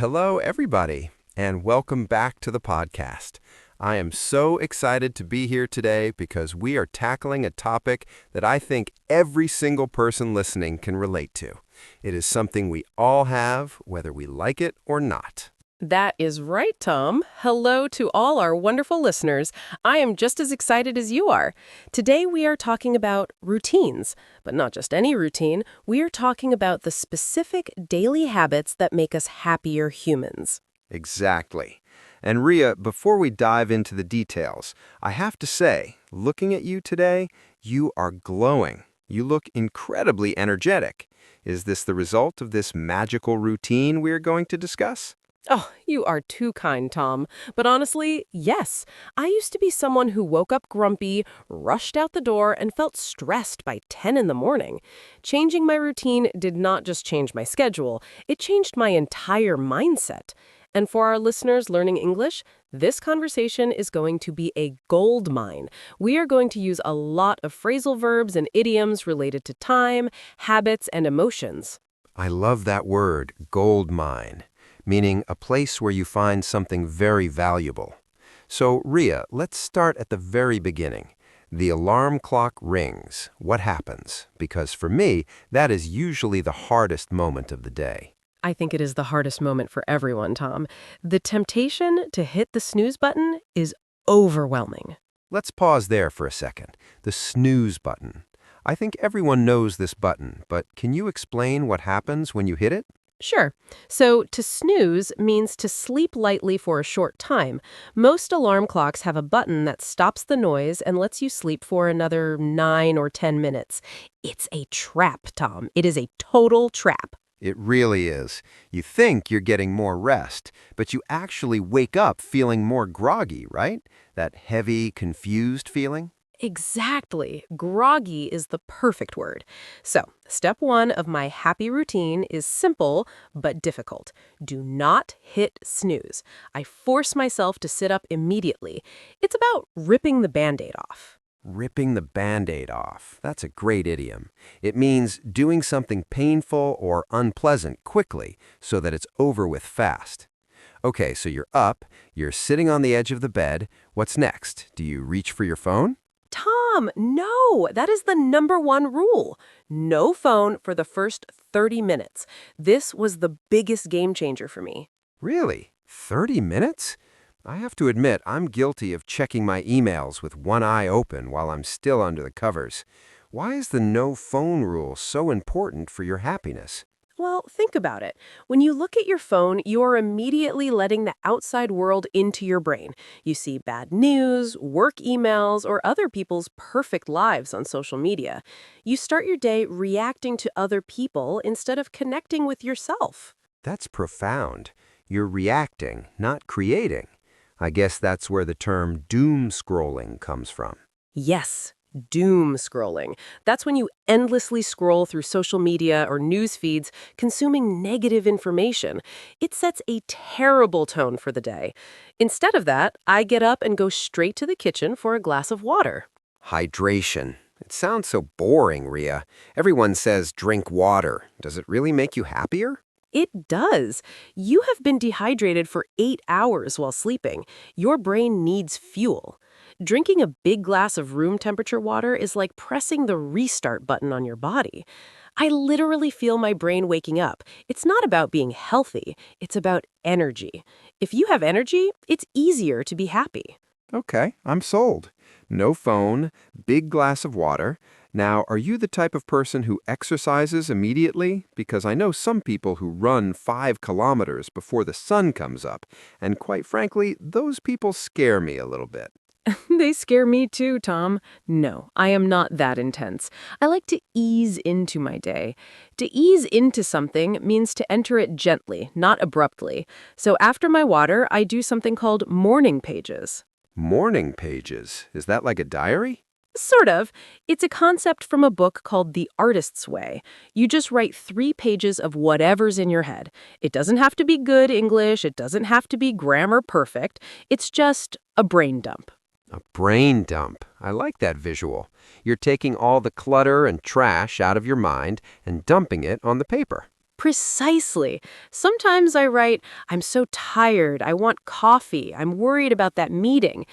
Hello, everybody, and welcome back to the podcast. I am so excited to be here today because we are tackling a topic that I think every single person listening can relate to. It is something we all have, whether we like it or not. That is right, Tom. Hello to all our wonderful listeners. I am just as excited as you are. Today we are talking about routines, but not just any routine. We are talking about the specific daily habits that make us happier humans. Exactly. And Ria, before we dive into the details, I have to say, looking at you today, you are glowing. You look incredibly energetic. Is this the result of this magical routine we are going to discuss? Oh, you are too kind, Tom. But honestly, yes. I used to be someone who woke up grumpy, rushed out the door, and felt stressed by 10 in the morning. Changing my routine did not just change my schedule, it changed my entire mindset. And for our listeners learning English, this conversation is going to be a gold mine. We are going to use a lot of phrasal verbs and idioms related to time, habits, and emotions. I love that word, gold mine, meaning a place where you find something very valuable. So, Ria, let's start at the very beginning. The alarm clock rings. What happens? Because for me, that is usually the hardest moment of the day. I think it is the hardest moment for everyone, Tom. The temptation to hit the snooze button is overwhelming. Let's pause there for a second. The snooze button. I think everyone knows this button, but can you explain what happens when you hit it? Sure. So to snooze means to sleep lightly for a short time. Most alarm clocks have a button that stops the noise and lets you sleep for another 9 or 10 minutes. It's a trap, Tom. It is a total trap. It really is. You think you're getting more rest, but you actually wake up feeling more groggy, right? That heavy, confused feeling? Exactly. Groggy is the perfect word. So, step one of my happy routine is simple but difficult. Do not hit snooze. I force myself to sit up immediately. It's about ripping the Band-Aid off. Ripping the Band-Aid off. That's a great idiom. It means doing something painful or unpleasant quickly so that it's over with fast. Okay, so you're up, you're sitting on the edge of the bed. What's next? Do you reach for your phone? Tom, no, that is the number one rule. No phone for the first 30 minutes. This was the biggest game changer for me. Really? 30 minutes? I have to admit, I'm guilty of checking my emails with one eye open while I'm still under the covers. Why is the no phone rule so important for your happiness? Well, think about it. When you look at your phone, you are immediately letting the outside world into your brain. You see bad news, work emails, or other people's perfect lives on social media. You start your day reacting to other people instead of connecting with yourself. That's profound. You're reacting, not creating. I guess that's where the term doom scrolling comes from. Yes, doom scrolling. That's when you endlessly scroll through social media or news feeds, consuming negative information. It sets a terrible tone for the day. Instead of that, I get up and go straight to the kitchen for a glass of water. Hydration. It sounds so boring, Ria. Everyone says drink water. Does it really make you happier? It does. You have been dehydrated for 8 hours while sleeping. Your brain needs fuel. Drinking a big glass of room temperature water is like pressing the restart button on your body. I literally feel my brain waking up. It's not about being healthy, it's about energy. If you have energy, it's easier to be happy. Okay, I'm sold. No phone, big glass of water. Now, are you the type of person who exercises immediately? Because I know some people who run 5 kilometers before the sun comes up, and quite frankly, those people scare me a little bit. They scare me too, Tom. No, I am not that intense. I like to ease into my day. To ease into something means to enter it gently, not abruptly. So after my water, I do something called morning pages. Morning pages. Is that like a diary? Sort of. It's a concept from a book called The Artist's Way. You just write 3 pages of whatever's in your head. It doesn't have to be good English. It doesn't have to be grammar perfect. It's just a brain dump. A brain dump. I like that visual. You're taking all the clutter and trash out of your mind and dumping it on the paper. Precisely. Sometimes I write, I'm so tired, I want coffee, I'm worried about that meeting.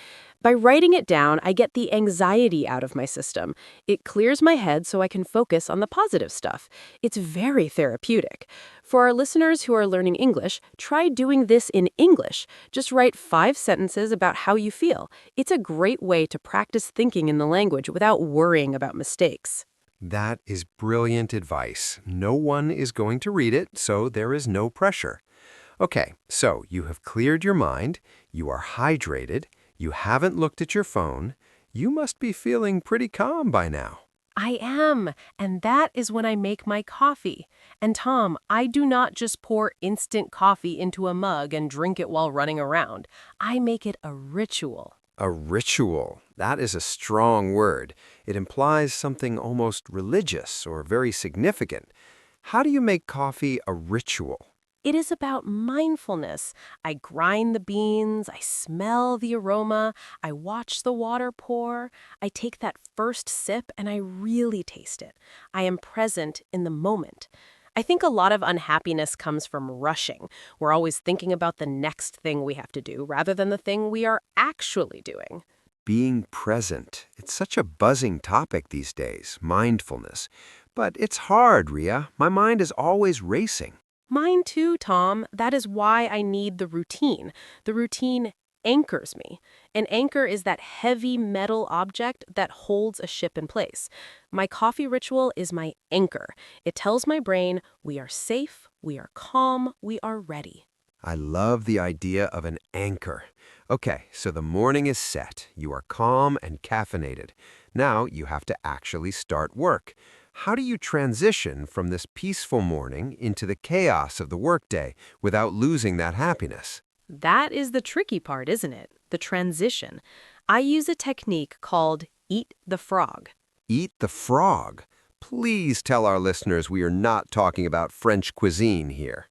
By writing it down, I get the anxiety out of my system. It clears my head so I can focus on the positive stuff. It's very therapeutic. For our listeners who are learning English, try doing this in English. Just write 5 sentences about how you feel. It's a great way to practice thinking in the language without worrying about mistakes. That is brilliant advice. No one is going to read it, so there is no pressure. Okay, so you have cleared your mind, you are hydrated, you haven't looked at your phone. You must be feeling pretty calm by now. I am, and that is when I make my coffee. And Tom, I do not just pour instant coffee into a mug and drink it while running around. I make it a ritual. A ritual. That is a strong word. It implies something almost religious or very significant. How do you make coffee a ritual? It is about mindfulness. I grind the beans, I smell the aroma, I watch the water pour, I take that first sip and I really taste it. I am present in the moment. I think a lot of unhappiness comes from rushing. We're always thinking about the next thing we have to do rather than the thing we are actually doing. Being present. It's such a buzzing topic these days, mindfulness. But it's hard, Ria. My mind is always racing. Mine too, Tom. That is why I need the routine. The routine anchors me. An anchor is that heavy metal object that holds a ship in place. My coffee ritual is my anchor. It tells my brain, we are safe, we are calm, we are ready. I love the idea of an anchor. Okay, so the morning is set. You are calm and caffeinated. Now you have to actually start work. How do you transition from this peaceful morning into the chaos of the workday without losing that happiness? That is the tricky part, isn't it? The transition. I use a technique called eat the frog. Eat the frog. Please tell our listeners we are not talking about French cuisine here.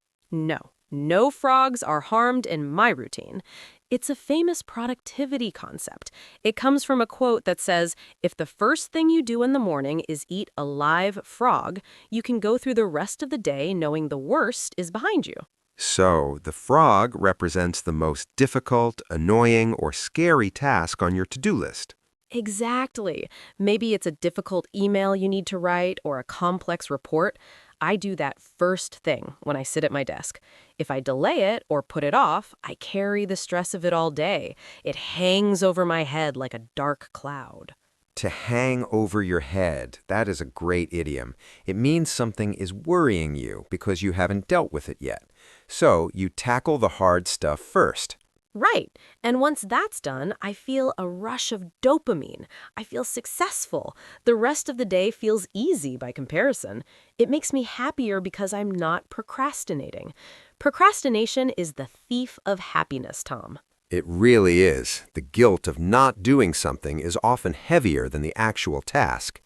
No frogs are harmed in my routine. It's a famous productivity concept. It comes from a quote that says, if the first thing you do in the morning is eat a live frog, you can go through the rest of the day knowing the worst is behind you. So, the frog represents the most difficult, annoying, or scary task on your to-do list. Exactly. Maybe it's a difficult email you need to write or a complex report. I do that first thing when I sit at my desk. If I delay it or put it off, I carry the stress of it all day. It hangs over my head like a dark cloud. To hang over your head, that is a great idiom. It means something is worrying you because you haven't dealt with it yet. So, you tackle the hard stuff first. Right. And once that's done, I feel a rush of dopamine. I feel successful. The rest of the day feels easy by comparison. It makes me happier because I'm not procrastinating. Procrastination is the thief of happiness, Tom. It really is. The guilt of not doing something is often heavier than the actual task.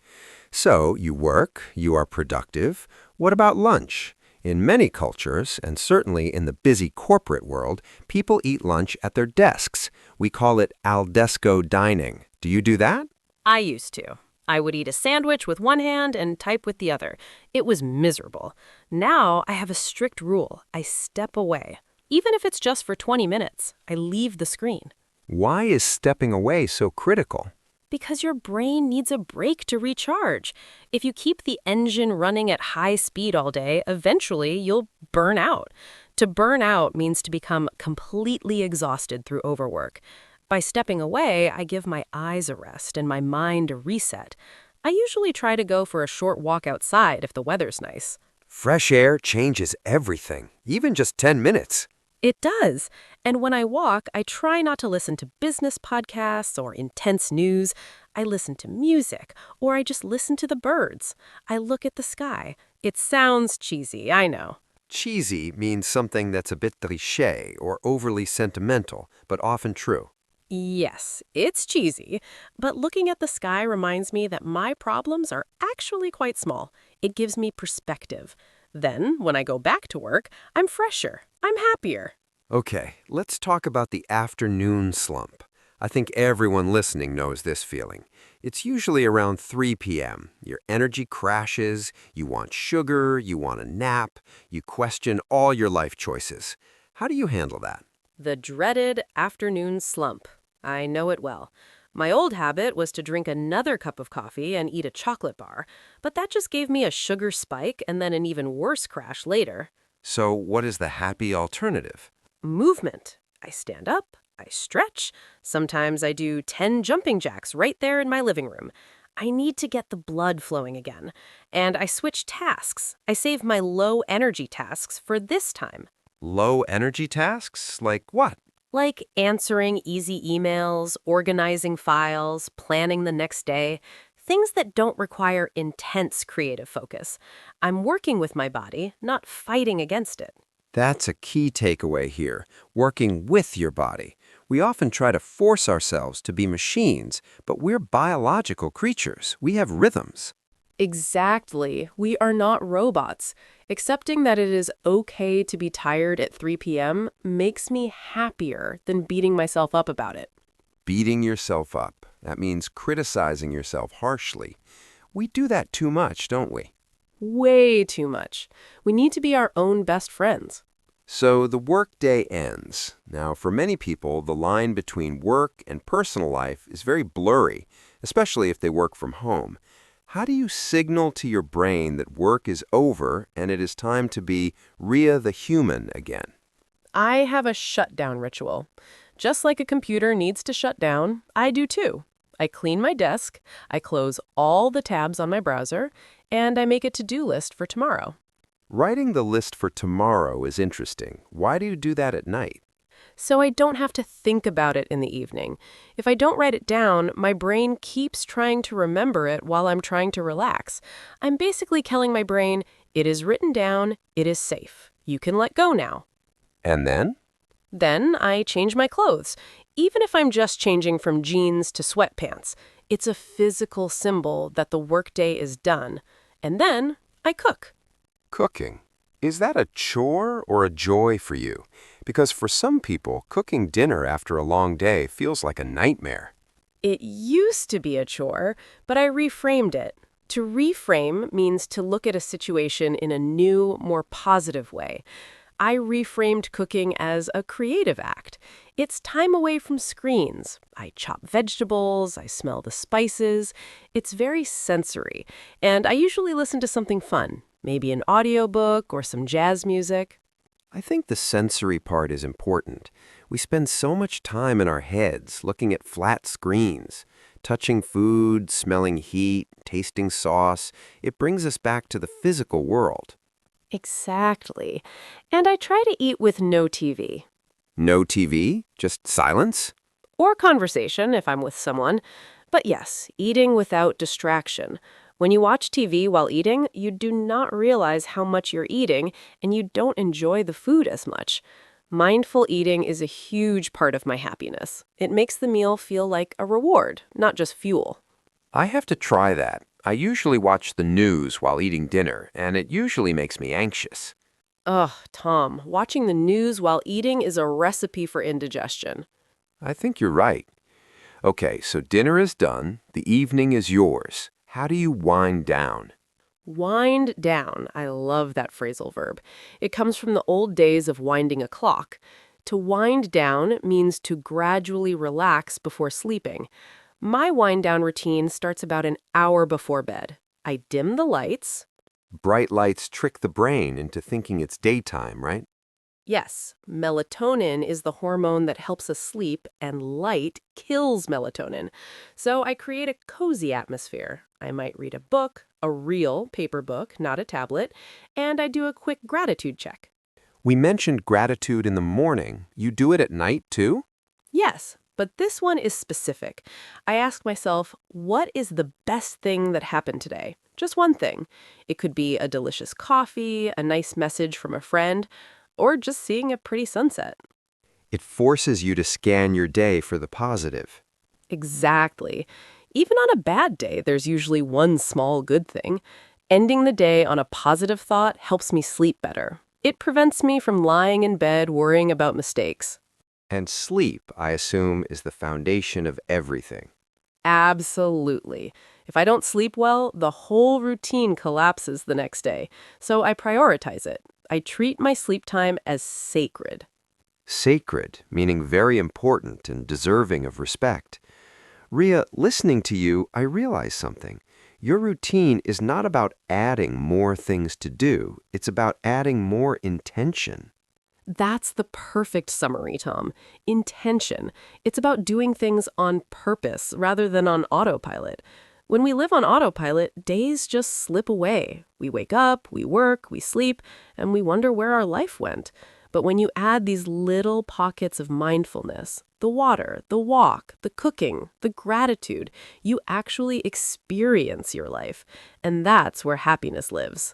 So, you work, you are productive. What about lunch? In many cultures, and certainly in the busy corporate world, people eat lunch at their desks. We call it al desco dining. Do you do that? I used to. I would eat a sandwich with one hand and type with the other. It was miserable. Now I have a strict rule. I step away. Even if it's just for 20 minutes, I leave the screen. Why is stepping away so critical? Because your brain needs a break to recharge. If you keep the engine running at high speed all day, eventually you'll burn out. To burn out means to become completely exhausted through overwork. By stepping away, I give my eyes a rest and my mind a reset. I usually try to go for a short walk outside if the weather's nice. Fresh air changes everything, even just 10 minutes. It does. And when I walk, I try not to listen to business podcasts or intense news. I listen to music, or I just listen to the birds. I look at the sky. It sounds cheesy, I know. Cheesy means something that's a bit cliché or overly sentimental, but often true. Yes, it's cheesy, but looking at the sky reminds me that my problems are actually quite small. It gives me perspective. Then, when I go back to work, I'm fresher. I'm happier. Okay, let's talk about the afternoon slump. I think everyone listening knows this feeling. It's usually around 3 p.m. Your energy crashes, you want sugar, you want a nap, you question all your life choices. How do you handle that? The dreaded afternoon slump. I know it well. My old habit was to drink another cup of coffee and eat a chocolate bar, but that just gave me a sugar spike and then an even worse crash later. So what is the happy alternative? Movement. I stand up, I stretch. Sometimes I do 10 jumping jacks right there in my living room. I need to get the blood flowing again. And I switch tasks. I save my low energy tasks for this time. Low energy tasks? Like what? Like answering easy emails, organizing files, planning the next day. Things that don't require intense creative focus. I'm working with my body, not fighting against it. That's a key takeaway here, working with your body. We often try to force ourselves to be machines, but we're biological creatures. We have rhythms. Exactly. We are not robots. Accepting that it is okay to be tired at 3 p.m. makes me happier than beating myself up about it. Beating yourself up. That means criticizing yourself harshly. We do that too much, don't we? Way too much. We need to be our own best friends. So the workday ends. Now, for many people, the line between work and personal life is very blurry, especially if they work from home. How do you signal to your brain that work is over and it is time to be Rhea the human again? I have a shutdown ritual. Just like a computer needs to shut down, I do too. I clean my desk, I close all the tabs on my browser, and I make a to-do list for tomorrow. Writing the list for tomorrow is interesting. Why do you do that at night? So I don't have to think about it in the evening. If I don't write it down, my brain keeps trying to remember it while I'm trying to relax. I'm basically telling my brain, it is written down, it is safe. You can let go now. And then? Then I change my clothes. Even if I'm just changing from jeans to sweatpants, it's a physical symbol that the workday is done. And then I cook. Cooking. Is that a chore or a joy for you? Because for some people, cooking dinner after a long day feels like a nightmare. It used to be a chore, but I reframed it. To reframe means to look at a situation in a new, more positive way. I reframed cooking as a creative act. It's time away from screens. I chop vegetables, I smell the spices. It's very sensory. And I usually listen to something fun, maybe an audiobook or some jazz music. I think the sensory part is important. We spend so much time in our heads looking at flat screens, touching food, smelling heat, tasting sauce. It brings us back to the physical world. Exactly. And I try to eat with no TV. No TV? Just silence? Or conversation if I'm with someone. But yes, eating without distraction. When you watch TV while eating, you do not realize how much you're eating, and you don't enjoy the food as much. Mindful eating is a huge part of my happiness. It makes the meal feel like a reward, not just fuel. I have to try that. I usually watch the news while eating dinner, and it usually makes me anxious. Ugh, Tom, watching the news while eating is a recipe for indigestion. I think you're right. Okay, so dinner is done. The evening is yours. How do you wind down? Wind down. I love that phrasal verb. It comes from the old days of winding a clock. To wind down means to gradually relax before sleeping. My wind down routine starts about an hour before bed. I dim the lights. Bright lights trick the brain into thinking it's daytime, right? Yes, melatonin is the hormone that helps us sleep, and light kills melatonin. So I create a cozy atmosphere. I might read a book, a real paper book, not a tablet, and I do a quick gratitude check. We mentioned gratitude in the morning. You do it at night, too? Yes, but this one is specific. I ask myself, what is the best thing that happened today? Just one thing. It could be a delicious coffee, a nice message from a friend, or just seeing a pretty sunset. It forces you to scan your day for the positive. Exactly. Even on a bad day, there's usually one small good thing. Ending the day on a positive thought helps me sleep better. It prevents me from lying in bed worrying about mistakes. And sleep, I assume, is the foundation of everything. Absolutely. If I don't sleep well, the whole routine collapses the next day. So I prioritize it. I treat my sleep time as sacred. Sacred, meaning very important and deserving of respect. Ria, listening to you, I realize something. Your routine is not about adding more things to do. It's about adding more intention. That's the perfect summary, Tom. Intention. It's about doing things on purpose rather than on autopilot. When we live on autopilot, days just slip away. We wake up, we work, we sleep, and we wonder where our life went. But when you add these little pockets of mindfulness, the water, the walk, the cooking, the gratitude, you actually experience your life. And that's where happiness lives.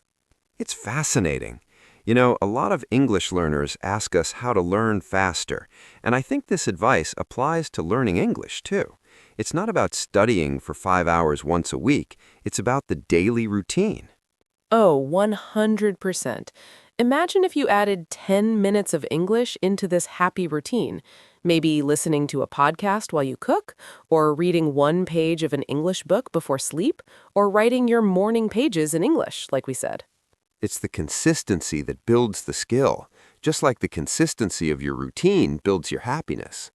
It's fascinating. You know, a lot of English learners ask us how to learn faster, and I think this advice applies to learning English, too. It's not about studying for 5 hours once a week. It's about the daily routine. Oh, 100%. Imagine if you added 10 minutes of English into this happy routine. Maybe listening to a podcast while you cook, or reading one page of an English book before sleep, or writing your morning pages in English, like we said. It's the consistency that builds the skill, just like the consistency of your routine builds your happiness.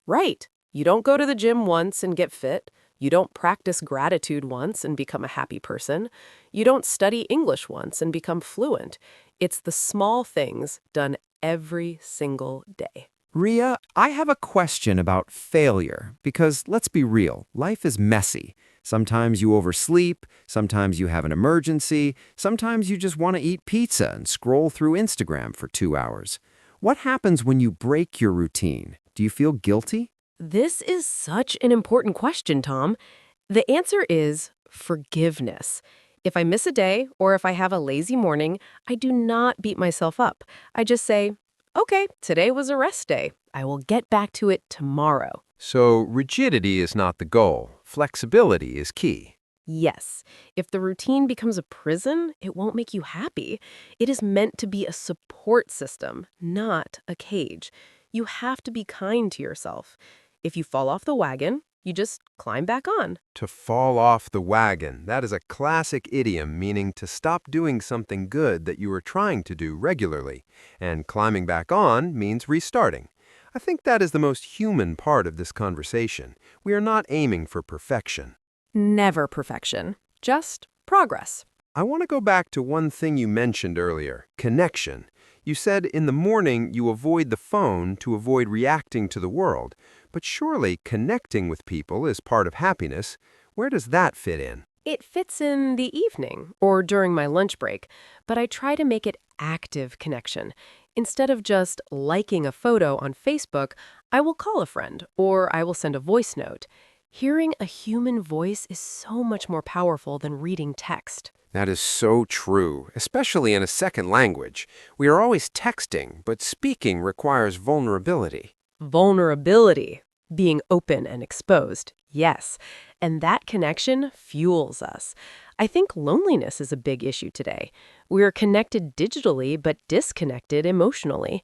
Right. You don't go to the gym once and get fit. You don't practice gratitude once and become a happy person. You don't study English once and become fluent. It's the small things done every single day. Ria, I have a question about failure because let's be real, life is messy. Sometimes you oversleep, sometimes you have an emergency, sometimes you just want to eat pizza and scroll through Instagram for 2 hours. What happens when you break your routine? Do you feel guilty? This is such an important question, Tom. The answer is forgiveness. If I miss a day or if I have a lazy morning, I do not beat myself up. I just say, okay, today was a rest day. I will get back to it tomorrow. So, rigidity is not the goal. Flexibility is key. Yes, if the routine becomes a prison, it won't make you happy. It is meant to be a support system, not a cage. You have to be kind to yourself. If you fall off the wagon, you just climb back on. To fall off the wagon, that is a classic idiom meaning to stop doing something good that you are trying to do regularly. And climbing back on means restarting. I think that is the most human part of this conversation. We are not aiming for perfection. Never perfection, just progress. I want to go back to one thing you mentioned earlier, connection. You said in the morning you avoid the phone to avoid reacting to the world, but surely connecting with people is part of happiness. Where does that fit in? It fits in the evening or during my lunch break, but I try to make it active connection. Instead of just liking a photo on Facebook, I will call a friend or I will send a voice note. Hearing a human voice is so much more powerful than reading text. That is so true, especially in a second language. We are always texting, but speaking requires vulnerability. Vulnerability, being open and exposed, yes. And that connection fuels us. I think loneliness is a big issue today. We are connected digitally, but disconnected emotionally.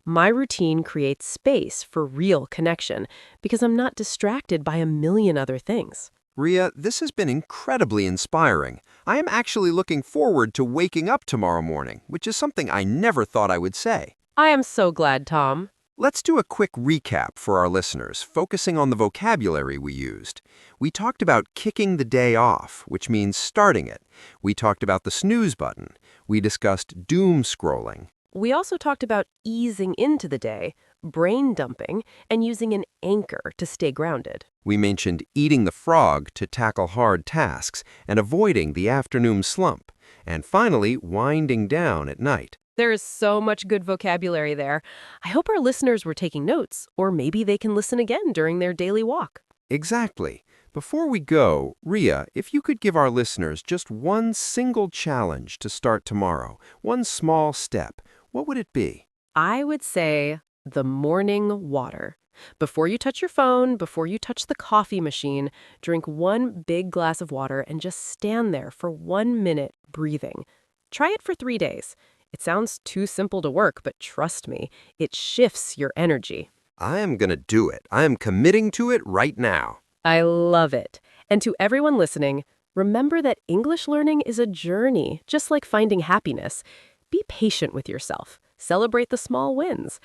My routine creates space for real connection because I'm not distracted by a million other things. Ria, this has been incredibly inspiring. I am actually looking forward to waking up tomorrow morning, which is something I never thought I would say. I am so glad, Tom. Let's do a quick recap for our listeners, focusing on the vocabulary we used. We talked about kicking the day off, which means starting it. We talked about the snooze button. We discussed doom scrolling. We also talked about easing into the day, brain dumping, and using an anchor to stay grounded. We mentioned eating the frog to tackle hard tasks and avoiding the afternoon slump. And finally, winding down at night. There is so much good vocabulary there. I hope our listeners were taking notes, or maybe they can listen again during their daily walk. Exactly. Before we go, Ria, if you could give our listeners just one single challenge to start tomorrow, one small step, what would it be? I would say the morning water. Before you touch your phone, before you touch the coffee machine, drink one big glass of water and just stand there for 1 minute breathing. Try it for 3 days. It sounds too simple to work, but trust me, it shifts your energy. I am gonna do it. I am committing to it right now. I love it. And to everyone listening, remember that English learning is a journey, just like finding happiness. Be patient with yourself. Celebrate the small wins.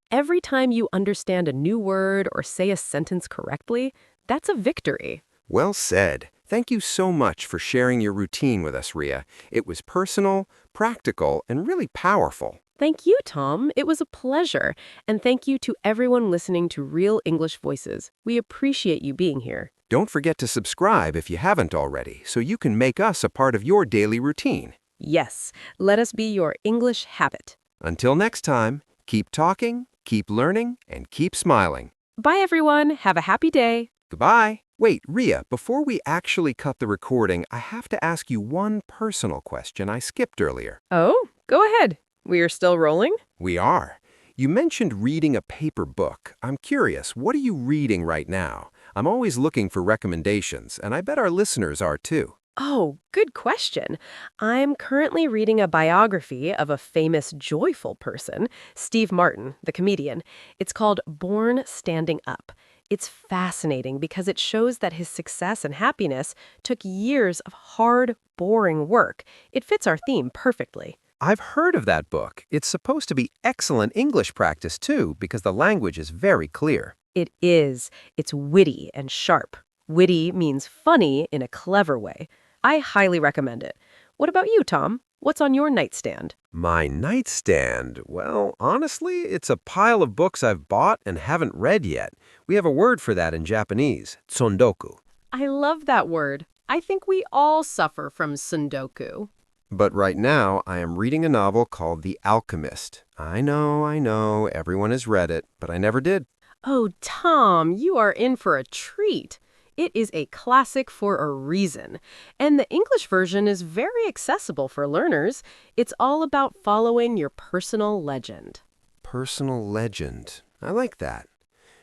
Every time you understand a new word or say a sentence correctly, that's a victory. Well said. Thank you so much for sharing your routine with us, Ria. It was personal, practical, and really powerful. Thank you, Tom. It was a pleasure. And thank you to everyone listening to Real English Voices. We appreciate you being here. Don't forget to subscribe if you haven't already, so you can make us a part of your daily routine. Yes, let us be your English habit. Until next time, keep talking, keep learning, and keep smiling. Bye, everyone. Have a happy day. Goodbye. Wait, Ria, before we actually cut the recording, I have to ask you one personal question I skipped earlier. Oh, go ahead. We are still rolling? We are. You mentioned reading a paper book. I'm curious, what are you reading right now? I'm always looking for recommendations, and I bet our listeners are too. Oh, good question. I'm currently reading a biography of a famous joyful person, Steve Martin, the comedian. It's called Born Standing Up. It's fascinating because it shows that his success and happiness took years of hard, boring work. It fits our theme perfectly. I've heard of that book. It's supposed to be excellent English practice too, because the language is very clear. It is. It's witty and sharp. Witty means funny in a clever way. I highly recommend it. What about you, Tom? What's on your nightstand? My nightstand? Well, honestly, it's a pile of books I've bought and haven't read yet. We have a word for that in Japanese, tsundoku. I love that word. I think we all suffer from sundoku. But right now, I am reading a novel called The Alchemist. I know, everyone has read it, but I never did. Oh, Tom, you are in for a treat. It is a classic for a reason. And the English version is very accessible for learners. It's all about following your personal legend. Personal legend. I like that.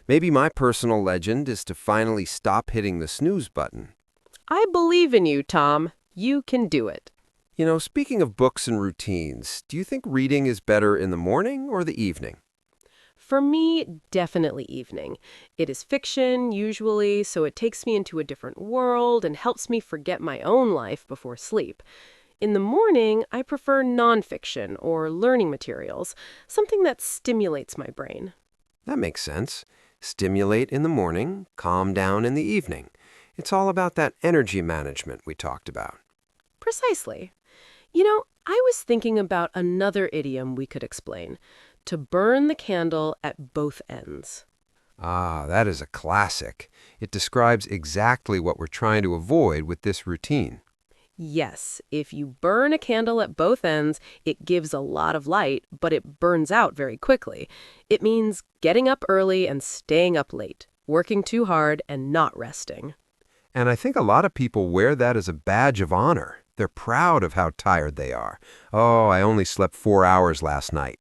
Maybe my personal legend is to finally stop hitting the snooze button. I believe in you, Tom. You can do it. You know, speaking of books and routines, do you think reading is better in the morning or the evening? For me, definitely evening. It is fiction, usually, so it takes me into a different world and helps me forget my own life before sleep. In the morning, I prefer nonfiction or learning materials, something that stimulates my brain. That makes sense. Stimulate in the morning, calm down in the evening. It's all about that energy management we talked about. Precisely. You know, I was thinking about another idiom we could explain. To burn the candle at both ends. Ah, that is a classic. It describes exactly what we're trying to avoid with this routine. Yes, if you burn a candle at both ends, it gives a lot of light, but it burns out very quickly. It means getting up early and staying up late, working too hard and not resting. And I think a lot of people wear that as a badge of honor. They're proud of how tired they are. Oh, I only slept 4 hours last night.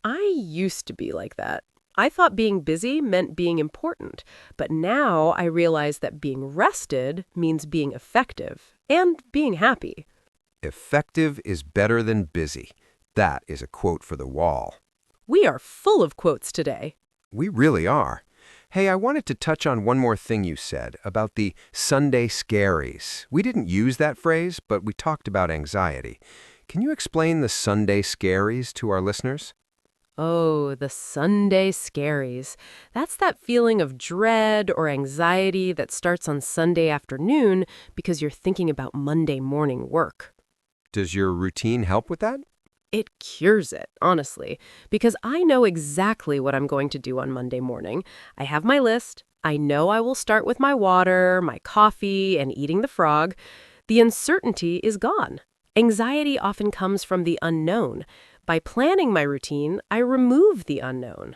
I used to be like that. I thought being busy meant being important, but now I realize that being rested means being effective and being happy. Effective is better than busy. That is a quote for the wall. We are full of quotes today. We really are. Hey, I wanted to touch on one more thing you said about the Sunday Scaries. We didn't use that phrase, but we talked about anxiety. Can you explain the Sunday Scaries to our listeners? Oh, the Sunday Scaries. That's that feeling of dread or anxiety that starts on Sunday afternoon because you're thinking about Monday morning work. Does your routine help with that? It cures it, honestly, because I know exactly what I'm going to do on Monday morning. I have my list. I know I will start with my water, my coffee, and eating the frog. The uncertainty is gone. Anxiety often comes from the unknown. By planning my routine, I remove the unknown.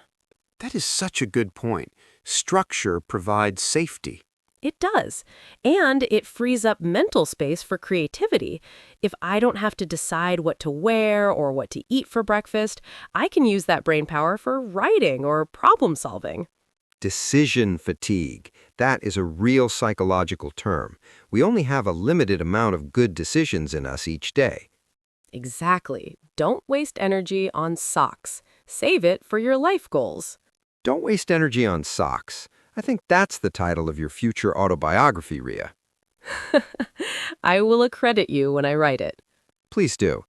That is such a good point. Structure provides safety. It does. And it frees up mental space for creativity. If I don't have to decide what to wear or what to eat for breakfast, I can use that brain power for writing or problem solving. Decision fatigue. That is a real psychological term. We only have a limited amount of good decisions in us each day. Exactly. Don't waste energy on socks. Save it for your life goals. Don't waste energy on socks. I think that's the title of your future autobiography, Ria. I will accredit you when I write it. Please do.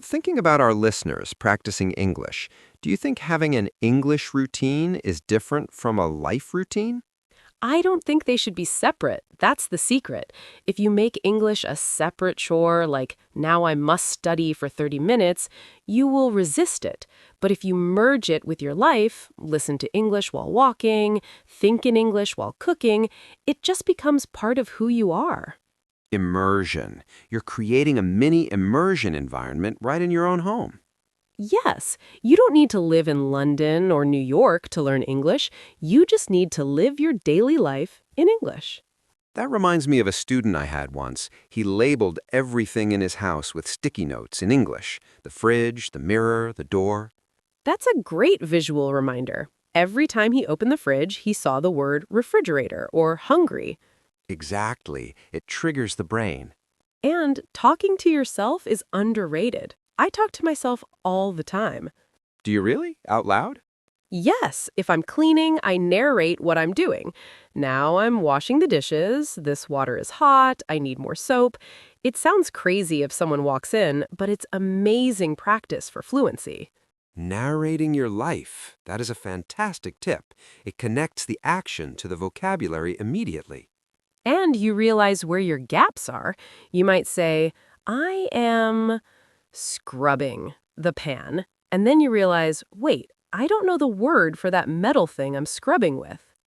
Thinking about our listeners practicing English, do you think having an English routine is different from a life routine? I don't think they should be separate. That's the secret. If you make English a separate chore, like now I must study for 30 minutes, you will resist it. But if you merge it with your life, listen to English while walking, think in English while cooking, it just becomes part of who you are. Immersion. You're creating a mini immersion environment right in your own home. Yes, you don't need to live in London or New York to learn English. You just need to live your daily life in English. That reminds me of a student I had once. He labeled everything in his house with sticky notes in English. The fridge, the mirror, the door. That's a great visual reminder. Every time he opened the fridge, he saw the word refrigerator or hungry. Exactly. It triggers the brain. And talking to yourself is underrated. I talk to myself all the time. Do you really? Out loud? Yes, if I'm cleaning, I narrate what I'm doing. Now I'm washing the dishes, this water is hot, I need more soap. It sounds crazy if someone walks in, but it's amazing practice for fluency. Narrating your life. That is a fantastic tip. It connects the action to the vocabulary immediately. And you realize where your gaps are. You might say, I am scrubbing the pan. And then you realize, wait, I don't know the word for that metal thing I'm scrubbing with.